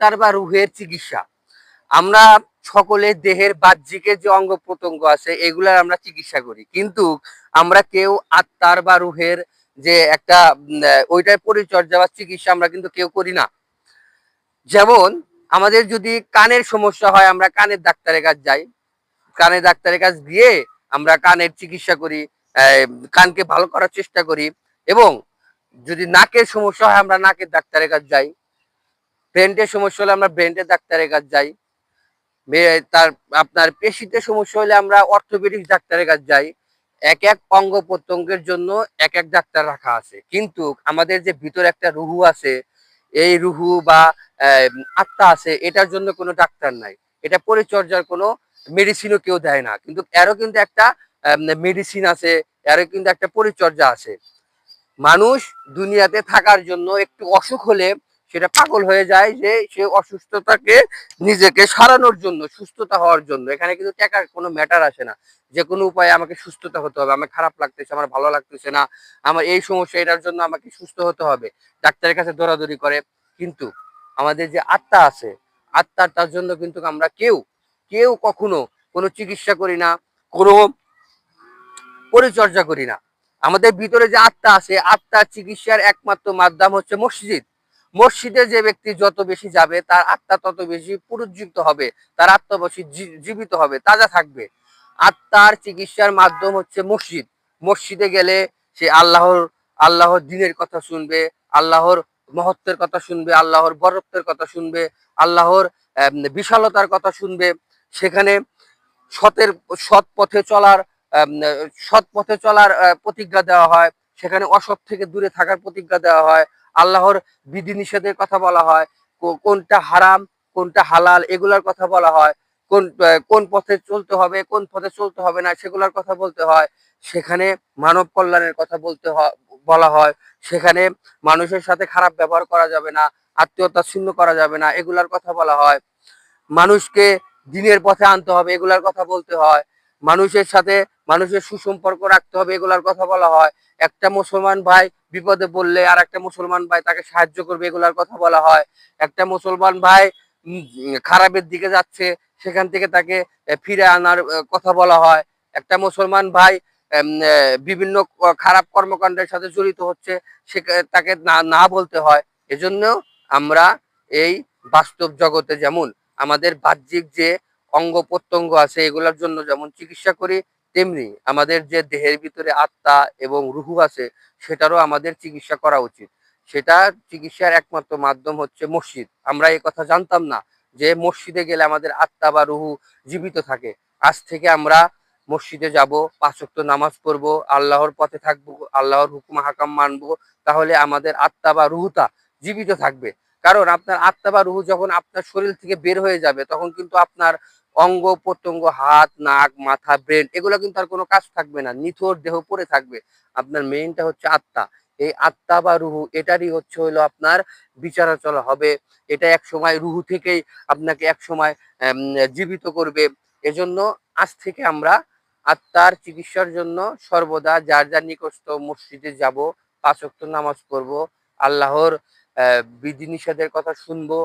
আত্মার বা রুহের চিকিৎসা। আমরা সকলে দেহের বাহ্যিকের যে অঙ্গ প্রত্যঙ্গ আছে এগুলার আমরা চিকিৎসা করি, কিন্তু আমরা কেউ আত্মার বা রুহের যে একটা ওইটার পরিচর্যা বা চিকিৎসা আমরা কিন্তু কেউ করি না। যেমন আমাদের যদি কানের সমস্যা হয় আমরা কানের ডাক্তারের কাছে যাই, কানের ডাক্তারের কাছে গিয়ে আমরা কানের চিকিৎসা করি, কানকে ভালো করার চেষ্টা করি। এবং যদি নাকের সমস্যা হয় আমরা নাকের ডাক্তারের কাছে যাই, ব্রেনের সমস্যা হলে আমরা ব্রেনের ডাক্তারের কাছে যাই, তার আপনার পেশিতে সমস্যা হলে আমরা অর্থোপেডিক ডাক্তারের কাছে যাই। এক এক অঙ্গ প্রত্যঙ্গের জন্য এক এক ডাক্তার রাখা আছে, কিন্তু আমাদের যে ভিতরে একটা রুহু আছে, এই রুহু বা আত্মা আছে, এটার জন্য কোনো ডাক্তার নাই। এটা পরিচর্যার কোনো মেডিসিনও কেউ দেয় না, কিন্তু এরও কিন্তু একটা মেডিসিন আছে, এরও কিন্তু একটা পরিচর্যা আছে। মানুষ দুনিয়াতে থাকার জন্য একটু অসুখ হলে সেটা পাগল হয়ে যায় যে সে অসুস্থতাকে নিজেকে সারানোর জন্য, সুস্থতা হওয়ার জন্য। এখানে কিন্তু টাকার কোনো ম্যাটার আসে না। যে কোনো উপায়ে আমাকে সুস্থতা হতে হবে, আমার খারাপ লাগতেছে, আমার ভালো লাগতেছে না, আমার এই সমস্যা, এটার জন্য আমাকে সুস্থ হতে হবে, ডাক্তারের কাছে দৌড়াদৌড়ি করে। কিন্তু আমাদের যে আত্মা আছে, আত্মাটার জন্য কিন্তু আমরা কেউ কেউ কখনো কোনো চিকিৎসা করি না, কোনো পরিচর্যা করি না। আমাদের ভিতরে যে আত্মা আছে, আত্মার চিকিৎসার একমাত্র মাধ্যম হচ্ছে মসজিদ। মসজিদে যে ব্যক্তি যত বেশি যাবে তার আত্মা তত বেশি পুরুজ্জীবিত হবে, তার আত্মা বেশি জীবিত হবে, তাজা থাকবে। আত্মার চিকিৎসার মাধ্যম হচ্ছে মসজিদ। মসজিদে গেলে সে আল্লাহর দিনের কথা শুনবে, আল্লাহর মহত্বের কথা শুনবে, আল্লাহর বরত্বের কথা শুনবে, আল্লাহর বিশালতার কথা শুনবে। সেখানে সতের সৎ পথে চলার সৎ পথে চলার প্রতিজ্ঞা দেওয়া হয়, সেখানে অসৎ থেকে দূরে থাকার প্রতিজ্ঞা দেওয়া হয়, আল্লাহর বিধিনিষেধের কথা বলা হয়, কোনটা হারাম কোনটা হালাল এগুলার কথা বলা হয়, কোন পথে চলতে হবে কোন পথে চলতে হবে না সেগুলোর কথা বলতে হয়। সেখানে মানব কল্যাণের কথা বলা হয়। সেখানে মানুষের সাথে খারাপ ব্যবহার করা যাবে না, আত্মীয়তা ছিন্ন করা যাবে না, এগুলার কথা বলা হয়। মানুষকে দিনের পথে আনতে হবে, এগুলার কথা বলতে হয়। মানুষের সাথে মানুষের সুসম্পর্ক রাখতে হবে, এগুলার কথা বলা হয়। একটা মুসলমান ভাই বিপদে পড়লে আর একটা মুসলমান ভাই তাকে সাহায্য করবে, এগুলার কথা বলা হয়। একটা মুসলমান ভাই খারাপের দিকে যাচ্ছে, সেখান থেকে তাকে ফিরে আনার কথা বলা হয়। একটা মুসলমান ভাই বিভিন্ন খারাপ কর্মকাণ্ডের সাথে জড়িত হচ্ছে, সে তাকে না না বলতে হয়। এজন্য আমরা এই বাস্তব জগতে যেমন আমাদের বাহ্যিক যে অঙ্গ প্রত্যঙ্গ আছে এগুলোর জন্য যেমন চিকিৎসা করি, তেমনি আমাদের যে দেহের ভিতরে আত্মা এবং রুহু আছে সেটারও আমাদের চিকিৎসা করা উচিত। সেটা চিকিৎসার একমাত্র মাধ্যম হচ্ছে মসজিদ। আমরা এই কথা জানতাম না যে মসজিদে গেলে আমাদের আত্মা বা রুহু জীবিত থাকে। আজ থেকে আমরা মসজিদে যাব, 5 ওয়াক্ত নামাজ পড়বো, আল্লাহর পথে থাকবো, আল্লাহর হুকুম হাকাম মানবো, তাহলে আমাদের আত্মা বা রুহুটা জীবিত থাকবে। কারণ আপনার আত্মা বা রুহু যখন আপনার শরীর থেকে বের হয়ে যাবে তখন কিন্তু আপনার অঙ্গ প্রত্যঙ্গ, হাত নাক মাথা ব্রেন, এগুলো কিন্তু আর কোনো কাজ থাকবে না, নিথর দেহ পড়ে থাকবে। আপনার মেইনটা হচ্ছে আত্মা। এই আত্মা বা রুহু এটারই হলো আপনার বিচারাচল হবে। এটা এক সময় রুহু থেকেই আপনাকে এক সময় জীবিত করবে। এজন্য আজ থেকে আমরা আত্মার চিকিৎসার জন্য সর্বদা যার যার নিকটস্থ মসজিদে যাব, 5 ওয়াক্ত নামাজ পড়বো, আল্লাহর বিধিনিষেধের কথা শুনবো,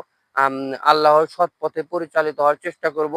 আল্লাহর সৎ পথে পরিচালিত হওয়ার চেষ্টা করব।